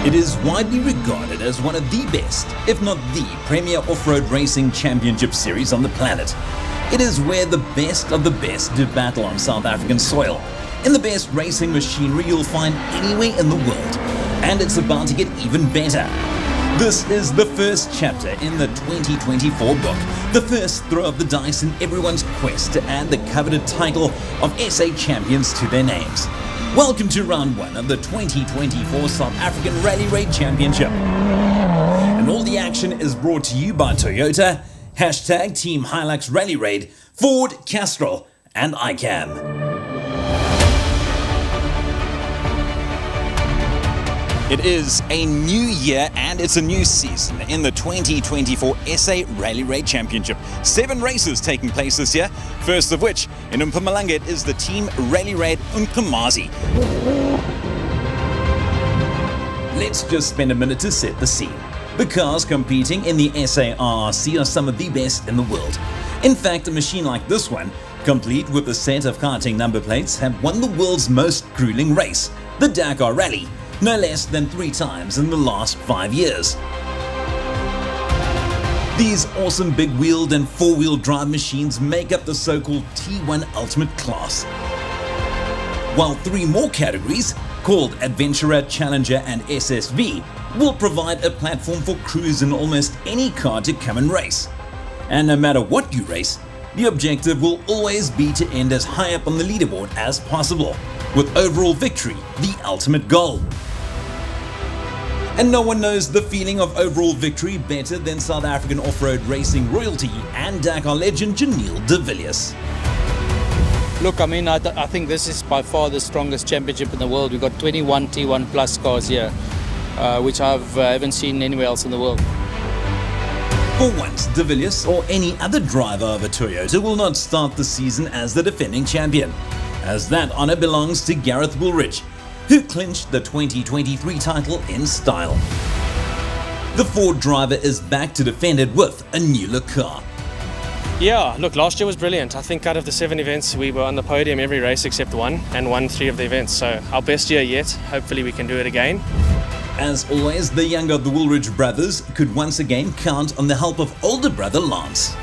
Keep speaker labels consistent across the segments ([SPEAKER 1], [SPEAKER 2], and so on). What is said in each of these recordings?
[SPEAKER 1] It is widely regarded as one of the best, if not the premier off-road racing championship series on the planet. It is where the best of the best do battle on South African soil, in the best racing machinery you'll find anywhere in the world, and it's about to get even better. This is the first chapter in the 2024 book, the first throw of the dice in everyone's quest to add the coveted title of SA Champions to their names. Welcome to round 1 of the 2024 South African Rally Raid Championship. And all the action is brought to you by Toyota, hashtag Team Hilux Rally Raid, Ford, Castrol, and ICAM. It is a new year and it's a new season in the 2024 SA Rally Raid Championship. 7 races taking place this year, first of which in Mpumalanga is the Team Rally Raid Nkomazi. Let's just spend a minute to set the scene. The cars competing in the SARRC are some of the best in the world. In fact, a machine like this one, complete with a set of karting number plates, have won the world's most grueling race, the Dakar Rally, no less than 3 times in the last 5 years. These awesome big-wheeled and 4-wheel drive machines make up the so-called T1 Ultimate class, while 3 more categories, called Adventurer, Challenger and SSV, will provide a platform for crews in almost any car to come and race. And no matter what you race, the objective will always be to end as high up on the leaderboard as possible, with overall victory the ultimate goal. And no one knows the feeling of overall victory better than South African off-road racing royalty and Dakar legend Janelle de Villiers.
[SPEAKER 2] Look, I mean, I think this is by far the strongest championship in the world. We've got 21 T1 Plus cars here, which I haven't seen anywhere else in the world.
[SPEAKER 1] For once, de Villiers or any other driver of a Toyota will not start the season as the defending champion, as that honour belongs to Gareth Woolridge, who clinched the 2023 title in style. The Ford driver is back to defend it with a new look car.
[SPEAKER 3] Yeah, look, last year was brilliant. I think out of the 7 events, we were on the podium every race except one and won 3 of the events. So our best year yet. Hopefully we can do it again.
[SPEAKER 1] As always, the younger of the Woolridge brothers could once again count on the help of older brother Lance.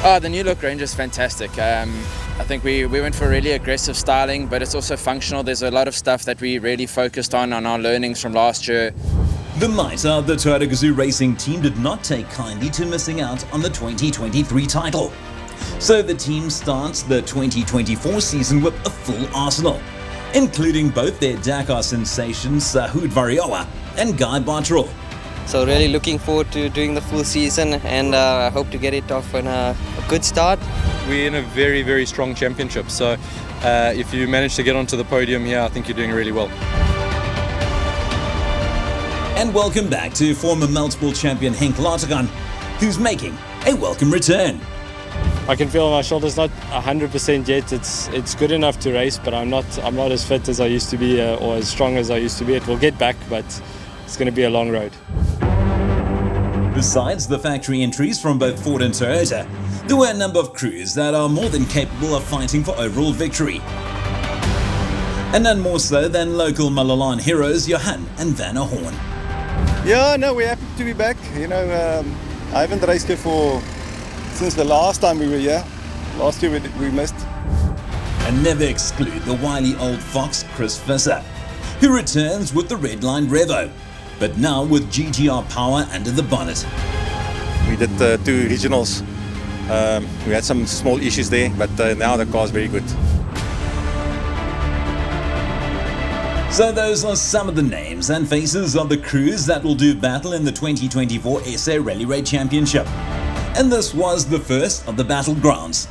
[SPEAKER 4] The new look range is fantastic. I think we went for really aggressive styling, but it's also functional. There's a lot of stuff that we really focused on our learnings from last year.
[SPEAKER 1] The might of the Toyota Gazoo racing team did not take kindly to missing out on the 2023 title. So the team starts the 2024 season with a full arsenal, including both their Dakar sensations Sahud Varioa and Guy Bartrell.
[SPEAKER 5] So really looking forward to doing the full season, and I hope to get it off on a good start.
[SPEAKER 6] We're in a very, very strong championship, so if you manage to get onto the podium here, I think you're doing really well.
[SPEAKER 1] And welcome back to former multiple champion Henk Lategan, who's making a welcome return.
[SPEAKER 7] I can feel my shoulder's not 100% yet. It's good enough to race, but I'm not as fit as I used to be or as strong as I used to be. It will get back, but it's going to be a long road.
[SPEAKER 1] Besides the factory entries from both Ford and Toyota, there were a number of crews that are more than capable of fighting for overall victory. And none more so than local Malalan heroes Johan and Vanna Horn.
[SPEAKER 8] Yeah, no, we're happy to be back. You know, I haven't raced here since the last time we were here. Last year we missed.
[SPEAKER 1] And never exclude the wily old fox Chris Visser, who returns with the Redline Revo, but now with GTR power under the bonnet.
[SPEAKER 8] We did 2 regionals. We had some small issues there, but now the car's very good.
[SPEAKER 1] So those are some of the names and faces of the crews that will do battle in the 2024 SA Rally Raid Championship. And this was the first of the battlegrounds.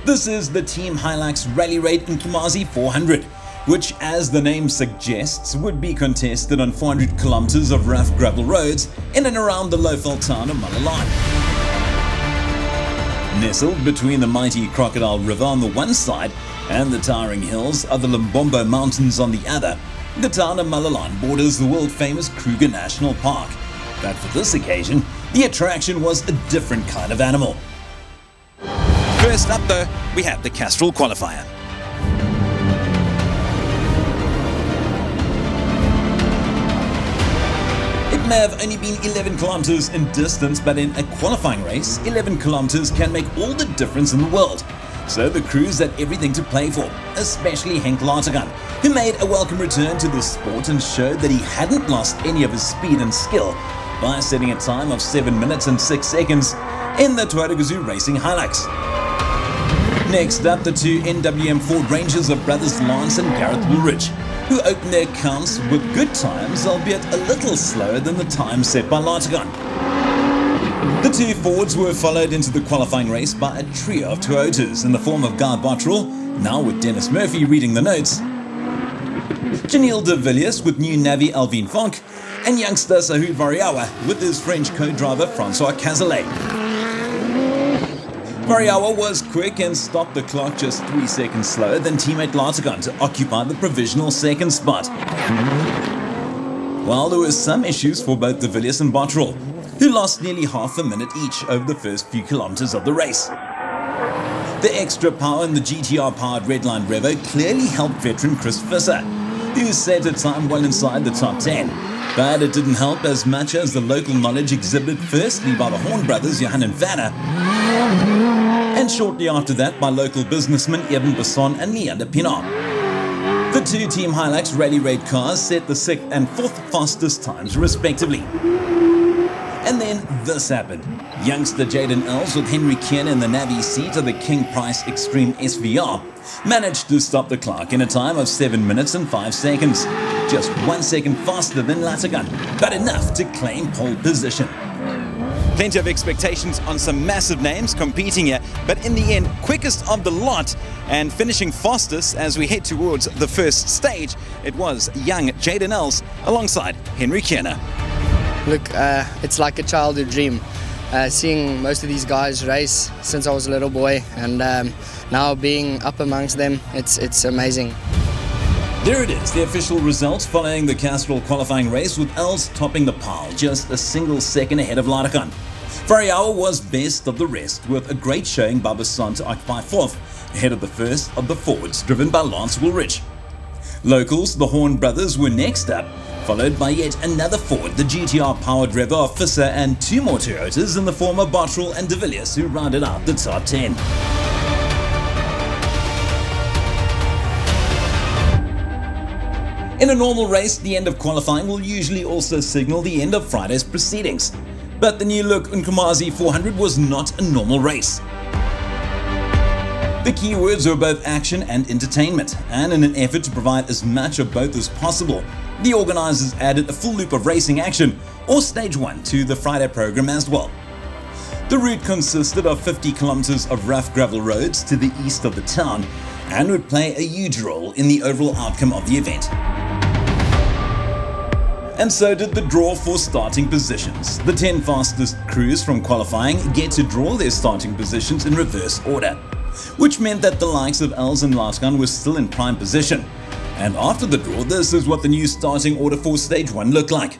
[SPEAKER 1] This is the Team Hilux Rally Raid Nkomazi 400, which, as the name suggests, would be contested on 400 kilometers of rough gravel roads in and around the low-fell town of Malalan. Nestled between the mighty Crocodile River on the one side and the towering hills of the Limbombo Mountains on the other, the town of Malalan borders the world-famous Kruger National Park. But for this occasion, the attraction was a different kind of animal. First up though, we have the Castrol qualifier. may have only been 11 kilometers in distance, but in a qualifying race, 11 kilometers can make all the difference in the world. So the crews had everything to play for, especially Henk Lategan, who made a welcome return to the sport and showed that he hadn't lost any of his speed and skill by setting a time of 7 minutes and 6 seconds in the Toyota Gazoo Racing Hilux. Next up, the two NWM Ford Rangers of brothers Lance and Gareth Woolridge, who opened their counts with good times, albeit a little slower than the time set by Lategan. The two Fords were followed into the qualifying race by a trio of Toyotas in the form of Guy Bottrell, now with Dennis Murphy reading the notes, Janelle de Villiers with new Navi Alvin Fonk, and youngster Sahud Variawa with his French co-driver Francois Cazalet. Variawa was quick and stopped the clock just 3 seconds slower than teammate Lategan to occupy the provisional second spot. While there were some issues for both de Villiers and Bottrell, who lost nearly half a minute each over the first few kilometers of the race. The extra power in the GTR-powered Redline Revo clearly helped veteran Chris Visser, who set a time well inside the top 10. But it didn't help as much as the local knowledge exhibited firstly by the Horn brothers Johan and Vanna, and shortly after that by local businessmen Evan Besson and Leander Pinard. The two Team Hilux Rally Raid cars set the 6th and 4th fastest times respectively. And then this happened. Youngster Jaden Els with Henry Kiernan in the Navi seat of the King Price Extreme SVR managed to stop the clock in a time of 7 minutes and 5 seconds. Just 1 second faster than Lategan, but enough to claim pole position. Plenty of expectations on some massive names competing here, but in the end, quickest of the lot and finishing fastest as we head towards the first stage, it was young Jaden Els alongside Henry Kiernan.
[SPEAKER 9] Look, it's like a childhood dream. Seeing most of these guys race since I was a little boy, and now being up amongst them, it's amazing.
[SPEAKER 1] There it is, the official results following the Castrol qualifying race, with Els topping the pile, just a single second ahead of Lategan. Variawa was best of the rest, with a great showing by Besson to occupy 4th, ahead of the first of the Fords, driven by Lance Woolridge. Locals, the Horn brothers, were next up, followed by yet another Ford, the GTR-powered Revo of Visser, and 2 more Toyotas in the form of Bottrell and de Villiers, who rounded out the top 10. In a normal race, the end of qualifying will usually also signal the end of Friday's proceedings. But the new look Nkomazi 400 was not a normal race. The key words were both action and entertainment, and in an effort to provide as much of both as possible, the organisers added a full loop of racing action, or Stage 1, to the Friday program as well. The route consisted of 50 kilometers of rough gravel roads to the east of the town, and would play a huge role in the overall outcome of the event. And so did the draw for starting positions. The 10 fastest crews from qualifying get to draw their starting positions in reverse order, which meant that the likes of Els and Lategan were still in prime position. And after the draw, this is what the new starting order for Stage 1 looked like.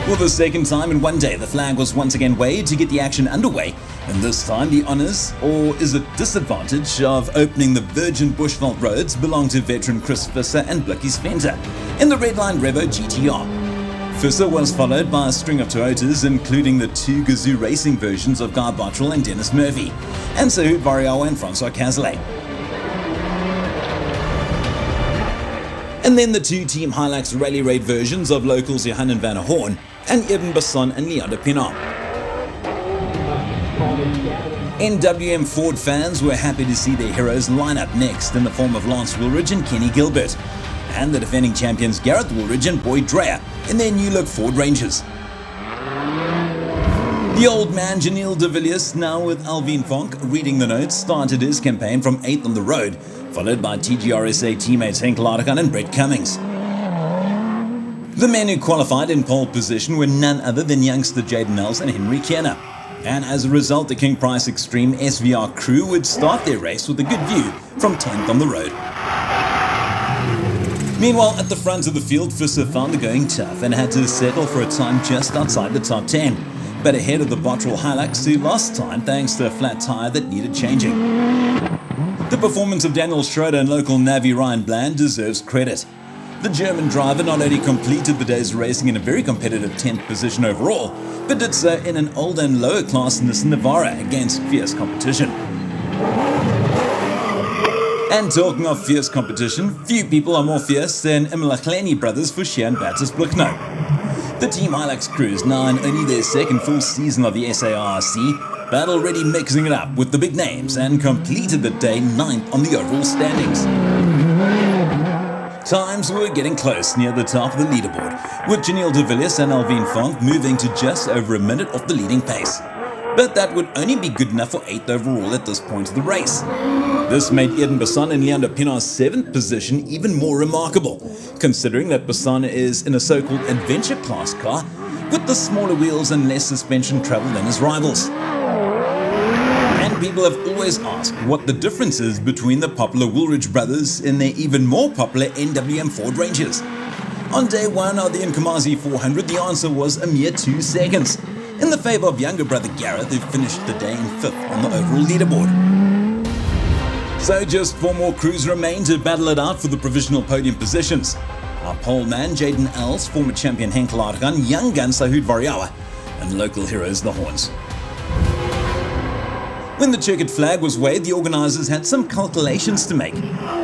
[SPEAKER 1] For the second time in one day, the flag was once again waved to get the action underway, and this time the honours, or is it disadvantage, of opening the virgin bushveld roads belonged to veteran Chris Visser and Blicky Sventer in the Redline Revo GTR. Visser was followed by a string of Toyotas, including the 2 Gazoo Racing versions of Guy Bottrell and Dennis Murphy, and Sahud Variawa and Francois Cazalet. And then the 2 Team Hilux Rally Raid versions of locals Johan and Vanna Horn, and Evan Besson and Leander Pinard. NWM Ford fans were happy to see their heroes line up next in the form of Lance Woolridge and Kenny Gilbert, and the defending champions Gareth Woolridge and Boyd Dreyer in their new look Ford Rangers. The old man Janelle de Villiers, now with Alvin Fonk reading the notes, started his campaign from 8th on the road, followed by TGRSA teammates Henk Lategan and Brett Cummings. The men who qualified in pole position were none other than youngster Jaden Els and Henry Kiernan, and as a result the King Price Extreme SVR crew would start their race with a good view from 10th on the road. Meanwhile, at the front of the field, Visser found the going tough and had to settle for a time just outside the top 10, but ahead of the Bottrell Hilux, who lost time thanks to a flat tyre that needed changing. The performance of Daniel Schroeder and local Navi Ryan Bland deserves credit. The German driver not only completed the day's racing in a very competitive 10th position overall, but did so in an old and lower class Nissan Navara against fierce competition. And talking of fierce competition, few people are more fierce than Imlahleni brothers Fushiya and Batis Blickno. The Team Hilux crews, now in only their second full season of the SARC, but already mixing it up with the big names and completed the day 9th on the overall standings. Times were getting close near the top of the leaderboard, with Janelle de Villiers and Alvin Font moving to just over a minute off the leading pace. But that would only be good enough for 8th overall at this point of the race. This made Eden Bassan and Leander Pinar's 7th position even more remarkable, considering that Bassan is in a so-called adventure class car with the smaller wheels and less suspension travel than his rivals. And people have always asked what the difference is between the popular Woolridge brothers and their even more popular NWM Ford Rangers. On day 1 of the Nkomazi 400, the answer was a mere 2 seconds, in the favour of younger brother Gareth, who finished the day in 5th on the overall leaderboard. So just 4 more crews remain to battle it out for the provisional podium positions. Our pole man Jaden Els, former champion Henk Laargan, young gun Sahud Variawa, and local heroes the Horns. When the checkered flag was waved, the organisers had some calculations to make.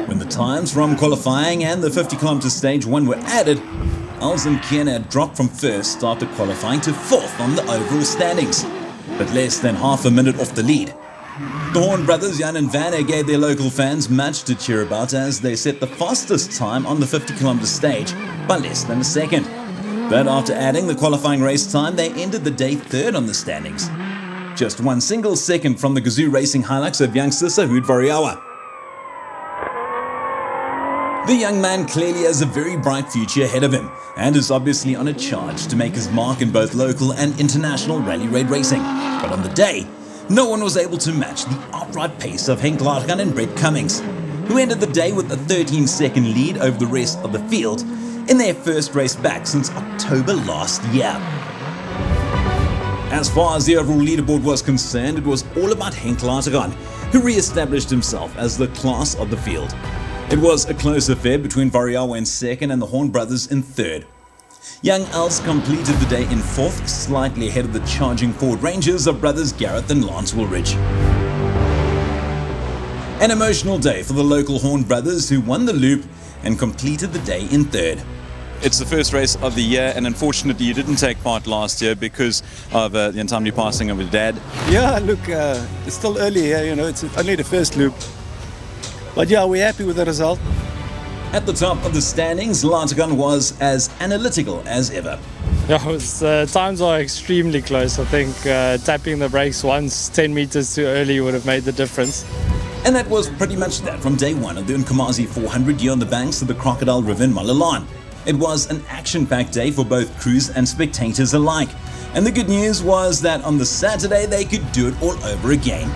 [SPEAKER 1] When the times from qualifying and the 50km stage 1 were added, Els and Kian had dropped from 1st after qualifying to 4th on the overall standings, but less than half a minute off the lead. The Horn brothers Jan and Van gave their local fans much to cheer about as they set the fastest time on the 50km stage by less than a second. But after adding the qualifying race time, they ended the day 3rd on the standings. Just 1 single second from the Gazoo Racing Hilux of youngster Sahud Variawa. The young man clearly has a very bright future ahead of him and is obviously on a charge to make his mark in both local and international rally raid racing. But on the day, no one was able to match the outright pace of Henk Laargan and Brett Cummings, who ended the day with a 13-second lead over the rest of the field in their first race back since October last year. As far as the overall leaderboard was concerned, it was all about Henk Laargan, who re-established himself as the class of the field. It was a close affair between Variawa in 2nd and the Horn brothers in 3rd. Young Els completed the day in 4th, slightly ahead of the charging Ford Rangers of brothers Gareth and Lance Woolridge. An emotional day for the local Horn brothers, who won the loop and completed the day in 3rd.
[SPEAKER 10] It's the first race of the year, and unfortunately you didn't take part last year because of the untimely passing of your dad.
[SPEAKER 8] Yeah, look, it's still early here, you know, it's only the first loop. But yeah, we're happy with the result.
[SPEAKER 1] At the top of the standings, Laargan was as analytical as ever.
[SPEAKER 7] Yeah, times are extremely close. I think tapping the brakes once 10 meters too early would have made the difference.
[SPEAKER 1] And that was pretty much that from day 1 of the Nkomazi 400 here on the banks of the Crocodile River in Malalan. It was an action-packed day for both crews and spectators alike. And the good news was that on the Saturday they could do it all over again.